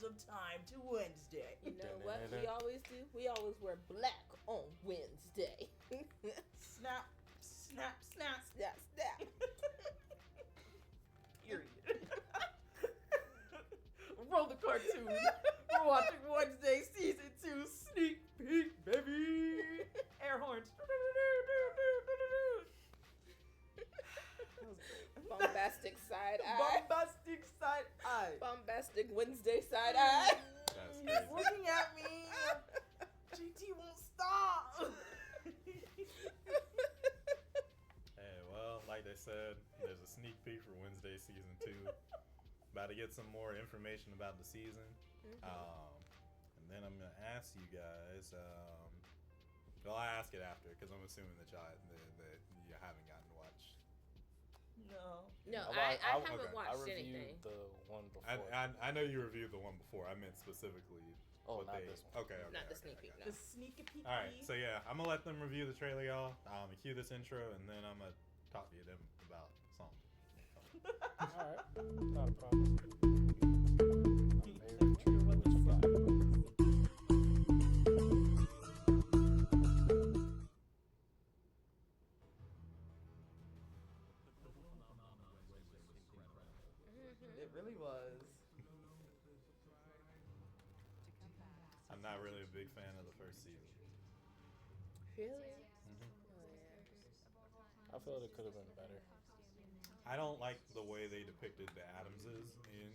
hours of time to Wednesday. You know what we always do? We always wear black on Wednesday. Snap, snap, snap. Snap, snap. Period. Roll the cartoon. We're watching Wednesday season 2 sneak peek, baby. Air horns. Bombastic side eye. Bombastic side eye. Bombastic Wednesday side eye. That's He's crazy. looking at me. GT won't stop. Hey, well, like they said, there's a sneak peek for Wednesday season 2. About to get some more information about the season. And then I'm going to ask you guys, well, I ask it after because I'm assuming that you haven't gotten to watch. No. No, I haven't okay. watched I reviewed anything. the one before. I know you reviewed the one before. I meant specifically. Not this one. Okay. Not the sneak peek, no. The sneaky peek. All right, so yeah, I'm gonna let them review the trailer, y'all. Cue this intro, and then I'm gonna talk to them about something. Alright, not a problem. I'm very intrigued what you got. It really was. I'm not really a big fan of the first season. Really? Mm-hmm. Oh, yeah. I felt it could have been better. I don't like the way they depicted the Addamses in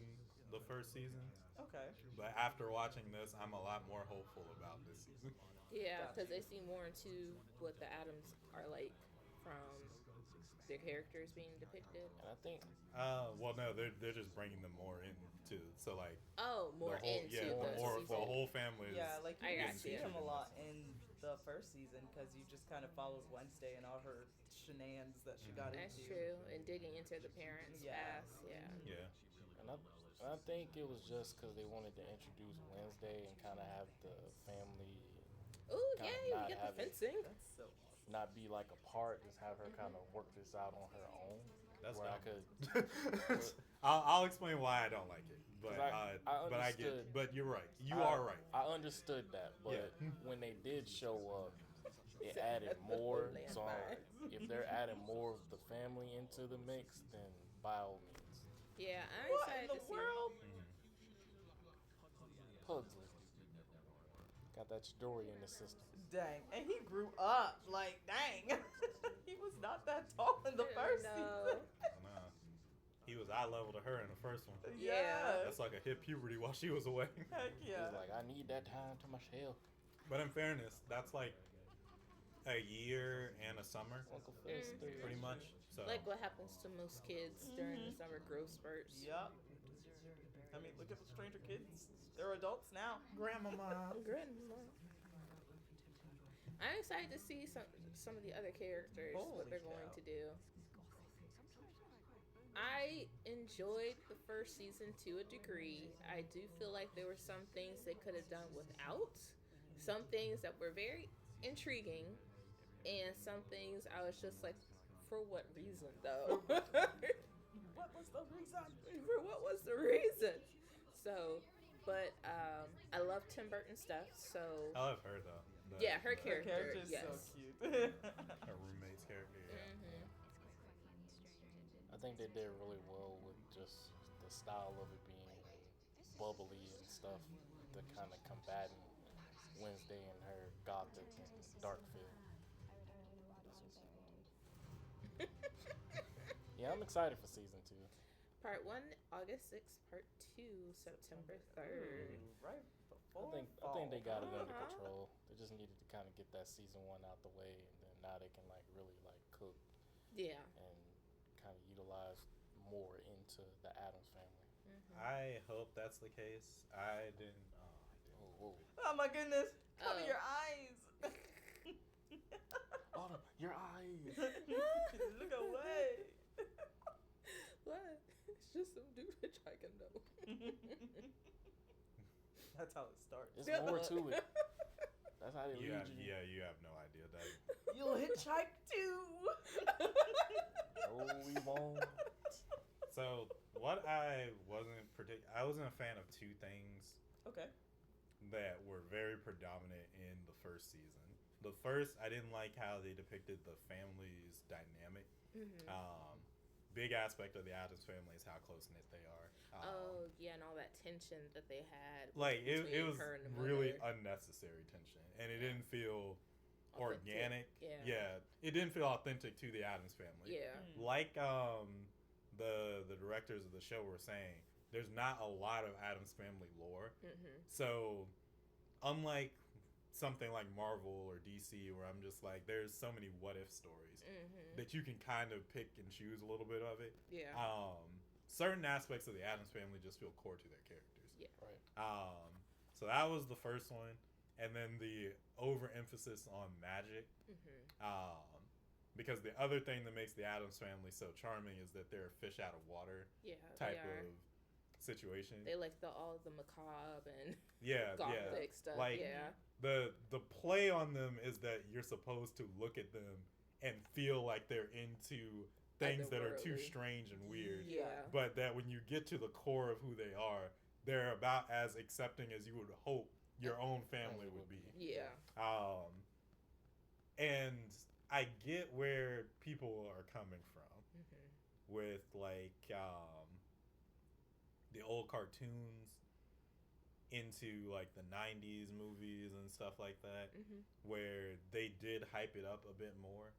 the first season, Okay. but after watching this, I'm a lot more hopeful about this season. Yeah, Gotcha. because they seem more into what the Addams are like from their characters being depicted. And I think Well, no, they're just bringing them more into, so like Oh, more the whole, into yeah, the more season. the whole family is. Yeah, like you I didn't got see you. him a lot in the first season because you just kind of followed Wednesday and all her shenanigans that she got That's into. true. And digging into the parents' Yeah. past. Yeah. Yeah. And I think it was just because they wanted to introduce Wednesday and kind of have the family Ooh, Kinda yay, not we get the have it. fencing. That's so awesome. not be like apart, just have her kind of work this out on her own. That's where I dumb. could. I'll explain why I don't like it, but 'Cause I get. understood- But you're right. You are right. I understood that, but Yeah. when they did show up, it added more. So if they're adding more of the family into the mix, then by all means, Yeah, I'm What excited in the to see. world? Pugsley got that Chidori in the system. Dang. And he grew up. Like, dang. He was not that tall in the first No. Nah. He was eye level to her in the first one. season. Yeah. That's like a hit puberty while she was away. Heck He's yeah. like, I need that time to myself. But in fairness, that's like a year and a summer, Uncle Phil's pretty much. So Like what happens to most kids during the summer growth spurts. Yup. I mean, look at the Stranger Kids. They're adults now. Grandmama. Grandma. I'm excited to see some of the other characters, Holy what they're cow. going to do. I enjoyed the first season to a degree. I do feel like there were some things they could have done without. Some things that were very intriguing. And some things I was just like, for what reason though? What was the reason? For what was the reason? So, but I love Tim Burton stuff. So I love her though. yeah, her Her character. character's Yes. so cute. Her roommate's character. Yeah. I think they did really well with just the style of it being bubbly and stuff, the kind of combating Wednesday and her gothic and dark feel. Yeah, I'm excited for season 2. Part 1, August 6th. Part 2, September 3rd. Right before I think they got it under Uh-huh. control. They just needed to kind of get that season 1 out the way, and then now they can like really like cook Yeah. and kind of utilize more into the Addams family. I hope that's the case. I didn't. Oh, whoa. Oh my goodness. Cover Oh. your eyes. Autumn, your eyes. Look away. What? It's just some dude hitchhiking though. That's how it starts. There's more to it. That's how they You lead have, you. yeah, you have no idea. That You'll hitchhike too. No, we won't. So what I wasn't a fan of two things Okay. that were very predominant in the first season. The first, I didn't like how they depicted the family's dynamic. Mm-hmm. Big aspect of the Addams family is how close knit they are. And all that tension that they had. Like it between was her and the really mother. unnecessary tension, and it didn't feel Authentic. organic. Yeah. It didn't feel authentic to the Addams family. Yeah. Like the directors of the show were saying, there's not a lot of Addams family lore. Mm-hmm. So unlike something like Marvel or DC, where I'm just like, there's so many what if stories that you can kind of pick and choose a little bit of it. Yeah. Certain aspects of the Addams family just feel core to their characters. Yeah. Right. So that was the first one, and then the overemphasis on magic. Because the other thing that makes the Addams family so charming is that they're a fish out of water Yeah. type they are. of situation. They like all the macabre and Yeah, gothic stuff. Like, yeah. The play on them is that you're supposed to look at them and feel like they're into things that are too Otherworldly. strange and weird. Yeah. But that when you get to the core of who they are, they're about as accepting as you would hope your own family would be. Yeah. And I get where people are coming from with like the old cartoons into like the 90s movies and stuff like that, where they did hype it up a bit more.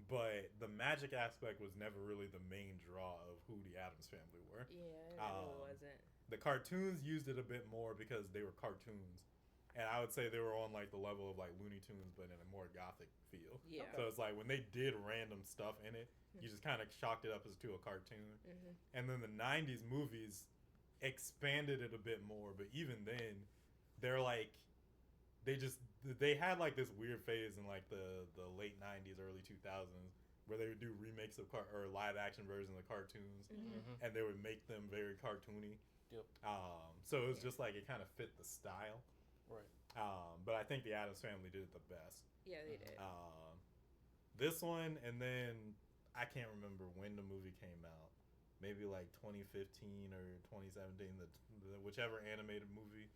But the magic aspect was never really the main draw of who the Addams family were. Yeah, it really wasn't. The cartoons used it a bit more because they were cartoons. And I would say they were on like the level of like Looney Tunes, but in a more gothic feel. Yeah. So it's like when they did random stuff in it, you just kind of chalked it up as to a cartoon. And then the 90s movies expanded it a bit more, but even then, they're like, they had like this weird phase in like the late 90s, early 2000s, where they would do remakes of or live action versions of cartoons, and they would make them very cartoony. Yep. So it was just like it kind of fit the style. Right. But I think the Addams family did it the best. Yeah, they did. This one, and then I can't remember when the movie came out. Maybe like 2015 or 2017, the whichever animated movie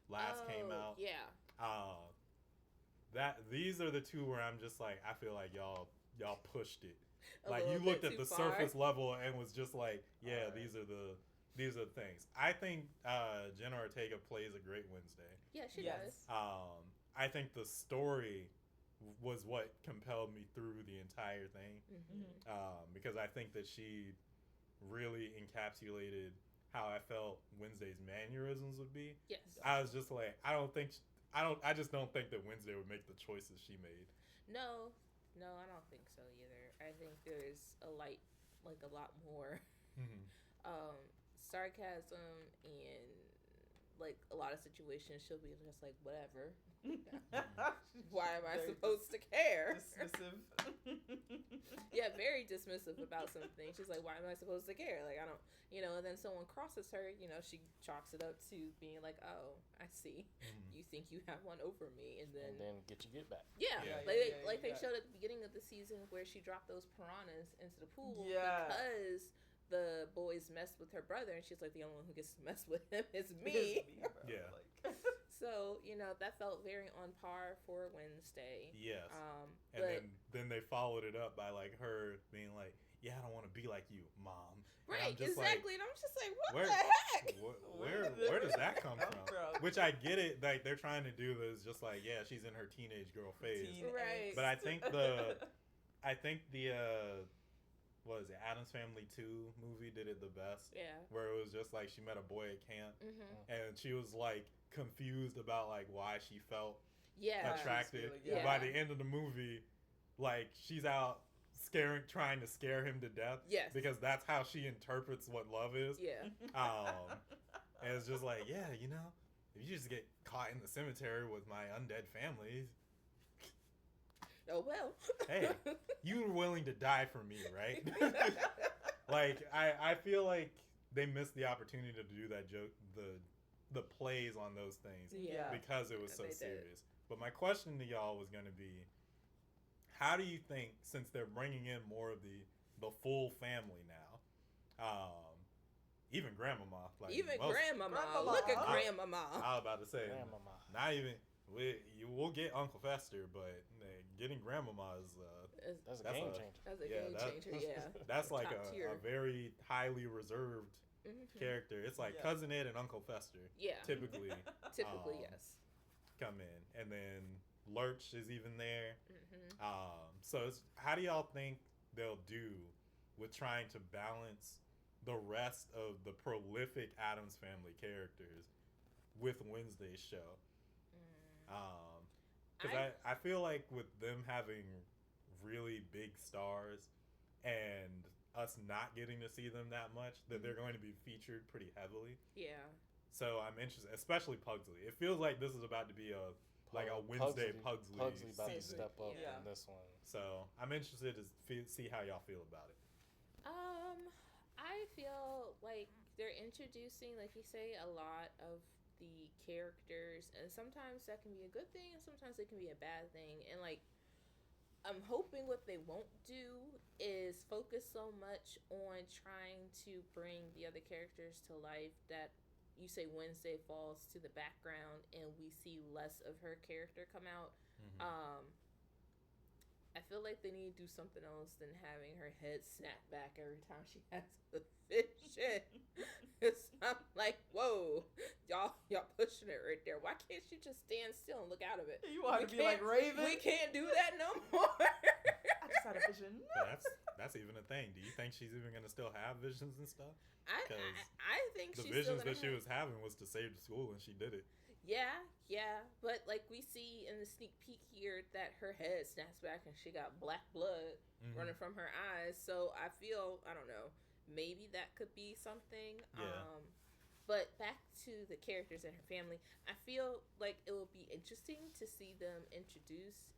last came out. Yeah. These are the two where I'm just like, I feel like y'all pushed it. A Like you little looked bit at the too far. surface level and was just like, yeah, Alright. these are the things. I think Jenna Ortega plays a great Wednesday. Yeah, she does. I think the story was what compelled me through the entire thing, because I think that she really encapsulated how I felt Wednesday's mannerisms would be. Yes. I was just like, I just don't think that Wednesday would make the choices she made. No, I don't think so either. I think there's a lot more sarcasm, and like a lot of situations she'll be just like, whatever. Why am I supposed to care? Dismissive. Yeah, very dismissive about something. She's like, why am I supposed to care? Like, I don't, and then someone crosses her, she chalks it up to being like, oh, I see. You think you have one over me. And then get your get back. Yeah, Yeah. they showed at the beginning of the season where she dropped those piranhas into the pool Yeah. because the boys messed with her brother, and she's like, the only one who gets to mess with him is me. Bro. Yeah. Like, So, that felt very on par for Wednesday. Yes. But And then they followed it up by like her being like, yeah, I don't want to be like you, Mom. And right, I'm just exactly. And I'm just like, what Where- the heck? Where does that come Come from? from? Which I get it, like they're trying to do this just like, yeah, she's in her teenage girl phase. Teen Right. But I think the what is it, Addams Family 2 movie did it the best. Yeah. Where it was just like she met a boy at camp Mm-hmm. and she was like confused about like why she felt Yeah. attracted. Yeah. By the end of the movie, like she's out trying to scare him to death. Yes. Because that's how she interprets what love is. Yeah. And it's just like, yeah, if you just get caught in the cemetery with my undead family, Oh, well. hey, you were willing to die for me, right? Like, I feel like they missed the opportunity to do that joke, the plays on those things, Yeah. because it was so They did. serious. But my question to y'all was going to be, how do you think, since they're bringing in more of the full family now, even Grandmama. Like Even most, Grandmama. Grandmama. Look at I- Grandmama. I was about to say, Grandmama. not even. We'll get Uncle Fester, but getting Grandmama is That's a That's game a- changer. That's a Yeah, game that- changer, yeah. that's like Top tier. a very highly reserved Mhm. character. It's like Yeah. Cousin Ed and Uncle Fester Yeah. typically Typically, um, yes. come in, and then Lurch is even there. Hmm. So how do y'all think they'll do with trying to balance the rest of the prolific Addams Family characters with Wednesday's show? Because I feel like with them having really big stars and us not getting to see them that much, that they're going to be featured pretty heavily. Yeah. So I'm interested, especially Pugsley. It feels like this is about to be a Wednesday Pugsley about to season. step up Yeah. in this one. So I'm interested to see how y'all feel about it. I feel like they're introducing, like you say, a lot of the characters, and sometimes that can be a good thing, and sometimes it can be a bad thing. And like, I'm hoping what they won't do is focus so much on trying to bring the other characters to life that you say Wednesday falls to the background and we see less of her character come out. I feel like they need to do something else than having her head snap back every time she has a vision. Cause I'm like, whoa, y'all pushing it right there. Why can't she just stand still and look out of it? You want to We be like can't- Raven? We can't do that no more. I just had a vision. But that's even a thing. Do you think she's even gonna still have visions and stuff? I think The she's visions still that she gonna was having was to save the school, and she did it. Yeah, but like we see in the sneak peek here that her head snaps back and she got black blood running from her eyes. So I feel, I don't know, maybe that could be something. Yeah. But back to the characters and her family, I feel like it will be interesting to see them introduced,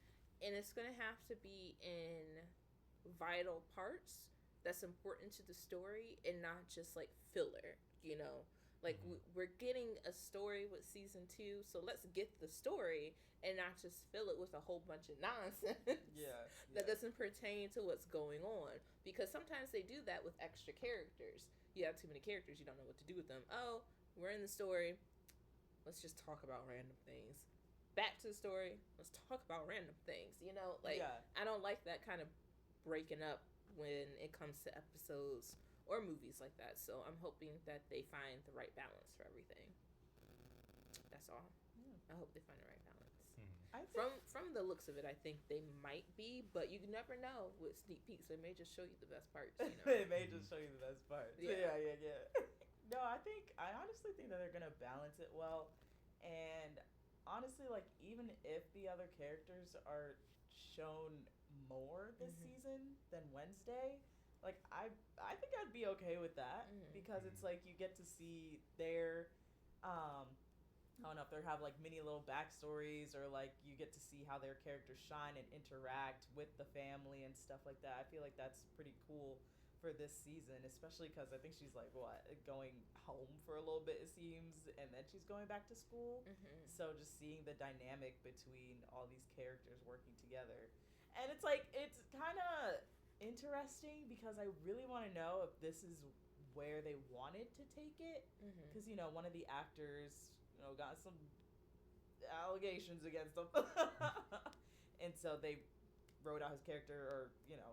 and it's going to have to be in vital parts that's important to the story and not just like filler, you know? Like, we're getting a story with season 2, so let's get the story and not just fill it with a whole bunch of nonsense that doesn't pertain to what's going on. Because sometimes they do that with extra characters. You have too many characters, you don't know what to do with them. Oh, we're in the story. Let's just talk about random things. Back to the story. Let's talk about random things. You know, like, I don't like that kind of breaking up when it comes to episodes or movies like that. So I'm hoping that they find the right balance for everything. That's all. I hope they find the right balance. I think, From the looks of it, I think they might be, but you never know with sneak peeks. They may just show you the best parts. You know? they may just show you the best part. Yeah. Yeah. No, I honestly think that they're gonna balance it well, and honestly, like, even if the other characters are shown more this season than Wednesday, like, I think I'd be okay with that, because it's like you get to see their I don't know if they have like mini little backstories, or like you get to see how their characters shine and interact with the family and stuff like that. I feel like that's pretty cool for this season, especially because I think she's like going home for a little bit, it seems, and then she's going back to school. So just seeing the dynamic between all these characters working together, and it's like, it's kind of interesting because I really want to know if this is where they wanted to take it, because you know, one of the actors, you know, got some allegations against him and so they wrote out his character, or you know,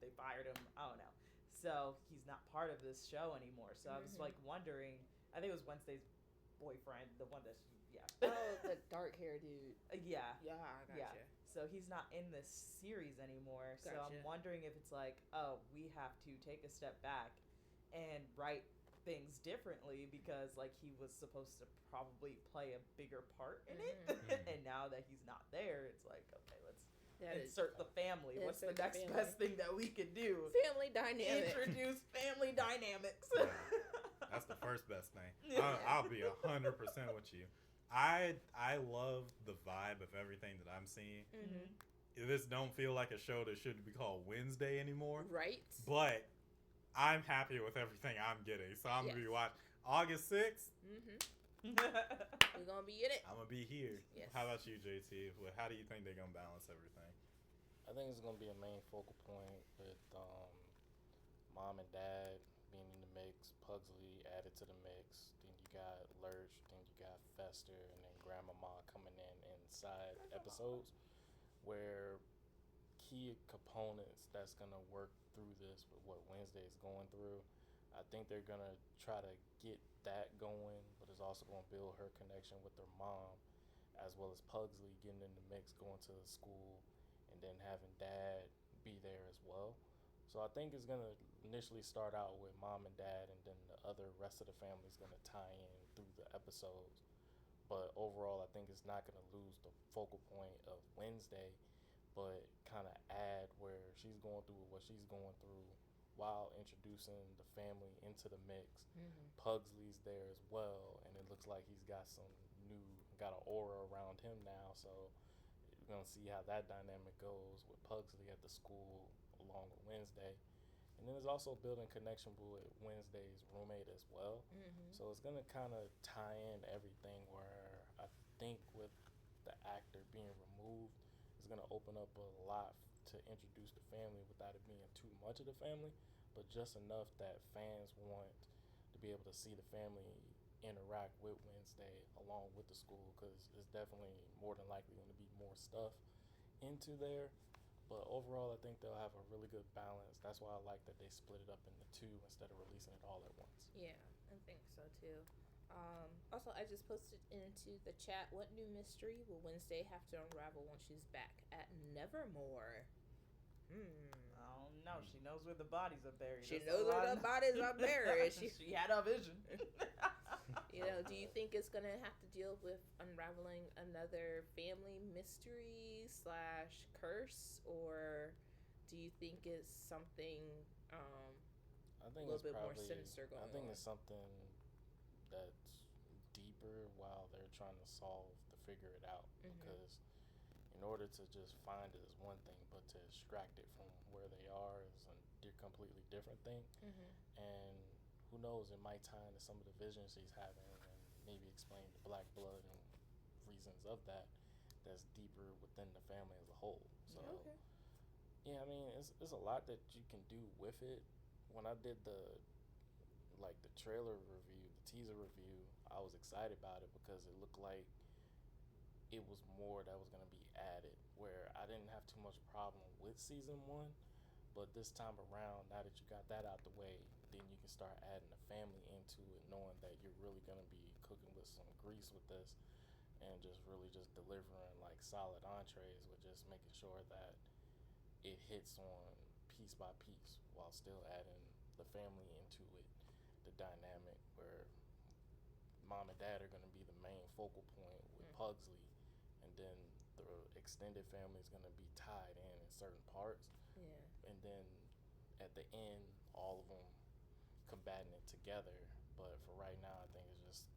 they fired him, I don't know, so he's not part of this show anymore. So I was like wondering, I think it was Wednesday's boyfriend, the one that Oh, the dark hair dude. Yeah, Gotcha. so he's not in this series anymore. So I'm Gotcha. wondering if it's like, oh, we have to take a step back and write things differently, because like he was supposed to probably play a bigger part in it, and now that he's not there, it's like, okay, let's insert the family. What's the insert the next family. best thing that we could do? Family dynamic. Introduce family dynamics. That's the first best thing. Yeah. I'll be 100% with you. I love the vibe of everything that I'm seeing. This don't feel like a show that should be called Wednesday anymore. Right. But I'm happy with everything I'm getting. So I'm going to be watching August 6th. We're going to be in it. I'm going to be here. Yes. How about you, JT? How do you think they're going to balance everything? I think it's gonna be a main focal point with mom and dad being in the mix. Pugsley added to the mix. Then you got Lurch. Then you got Fester, and then Grandmama coming in inside episodes where key components that's gonna work through this with what Wednesday is going through. I think they're gonna try to get that going, but it's also gonna build her connection with her mom, as well as Pugsley getting in the mix, going to the school, and then having Dad be there as well. So I think it's gonna initially start out with Mom and Dad, and then the other rest of the family is gonna tie in through the episodes. But overall, I think it's not gonna lose the focal point of Wednesday, but kind of add where she's going through what she's going through while introducing the family into the mix. Pugsley's there as well, and it looks like he's got got an aura around him now. So we're gonna see how that dynamic goes with Pugsley at the school along with Wednesday. And then there's also building connection with Wednesday's roommate as well. So it's gonna kind of tie in everything where I think with the actor being removed, it's gonna open up a lot to introduce the family without it being too much of the family, but just enough that fans want to be able to see the family interact with Wednesday along with the school, because it's definitely more than likely going to be more stuff into there. But overall, I think they'll have a really good balance. That's why I like that they split it up into two instead of releasing it all at once. Yeah, I think so too. Also, I just posted into the chat, what new mystery will Wednesday have to unravel when she's back at Nevermore? I don't know. She knows where the bodies are buried. She knows where the bodies are buried. She had a vision. Do you think it's gonna have to deal with unraveling another family mystery / curse, or do you think it's something I think a little it's bit more probably, sinister going on? I think it's something that's deeper while they're trying to figure it out. Because in order to just find it is one thing, but to extract it from where they are is a completely different thing. And who knows, it might tie into some of the visions he's having, and maybe explain the black blood and reasons of that that's deeper within the family as a whole. So yeah, I mean, it's a lot that you can do with it. When I did the trailer review, the teaser review, I was excited about it because it looked like it was more that was going to be added, where I didn't have too much problem with season 1, but this time around, now that you got that out the way, then you can start adding the family into it, knowing that you're really going to be cooking with some grease with this, and just really just delivering like solid entrees with just making sure that it hits on piece by piece while still adding the family into it, the dynamic where Mom and Dad are going to be the main focal point with Pugsley, and then the extended family is going to be tied in certain parts. And then at the end, all of them combating it together. But for right now, I think it's just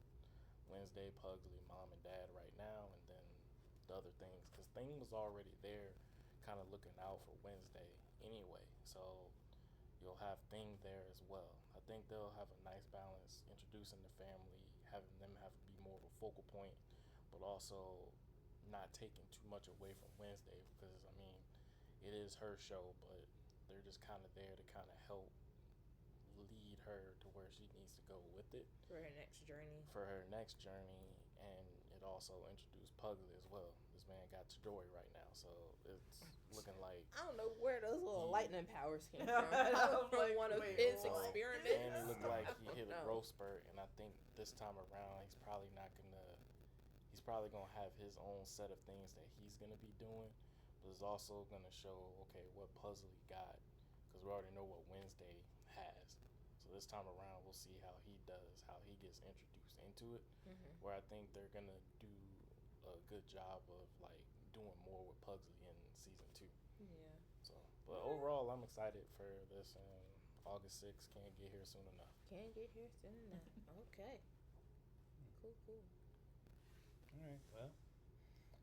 Wednesday, Pugsley, Mom and Dad right now, and then the other things, because Thing was already there kind of looking out for Wednesday anyway, so you'll have Thing there as well. I think they'll have a nice balance introducing the family, having them have to be more of a focal point, but also not taking too much away from Wednesday, because I mean, it is her show, but they're just kind of there to kind of help lead her to where she needs to go with it for her next journey. And it also introduced Pugsley as well. This man got Chidori right now, so it's looking like I don't know where those little lightning powers came from. From one of his experiments. And it looked like he hit a growth spurt, and I think this time around he's probably gonna have his own set of things that he's gonna be doing, but it's also gonna show what Pugsley got, because we already know what Wednesday has. So this time around we'll see how he does, how he gets introduced into it, where I think they're gonna do a good job of like doing more with Pugsley in season 2. Yeah. So, but overall, I'm excited for this, and August 6th can't get here soon enough. Can't get here soon enough. Okay. Cool. All right. Well,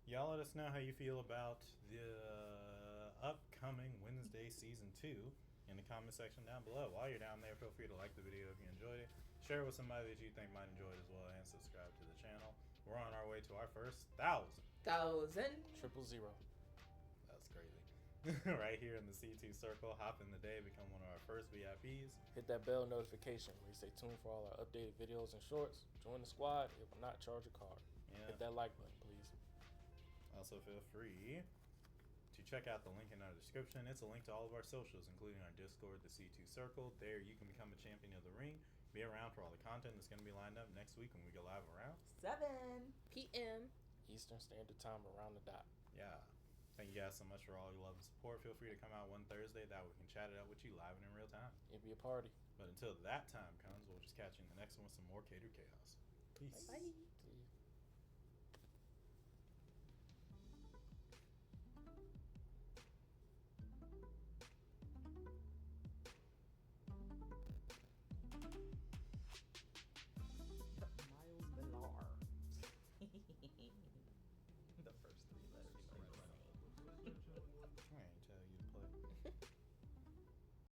y'all let us know how you feel about the upcoming Wednesday season 2 in the comment section down below. While you're down there, feel free to like the video if you enjoyed it, share it with somebody that you think might enjoy it as well, and subscribe to the channel. We're on our way to our first 1,000. 1,000. 000. That's crazy. right here in the C2 circle. Hop in the day, become one of our first VIPs. Hit that bell notification where you stay tuned for all our updated videos and shorts. Join the squad. It will not charge a card. Yeah. Hit that like button, please. Also, feel free to check out the link in our description. It's a link to all of our socials, including our Discord, the C2 Circle. There, you can become a champion of the ring. Be around for all the content that's going to be lined up next week when we go live around 7 p.m. Eastern Standard Time around the dot. Yeah. Thank you guys so much for all your love and support. Feel free to come out one Thursday. That we can chat it up with you live and in real time. It'd be a party. But until that time comes, we'll just catch you in the next one with some more Catered Chaos. Peace. Bye.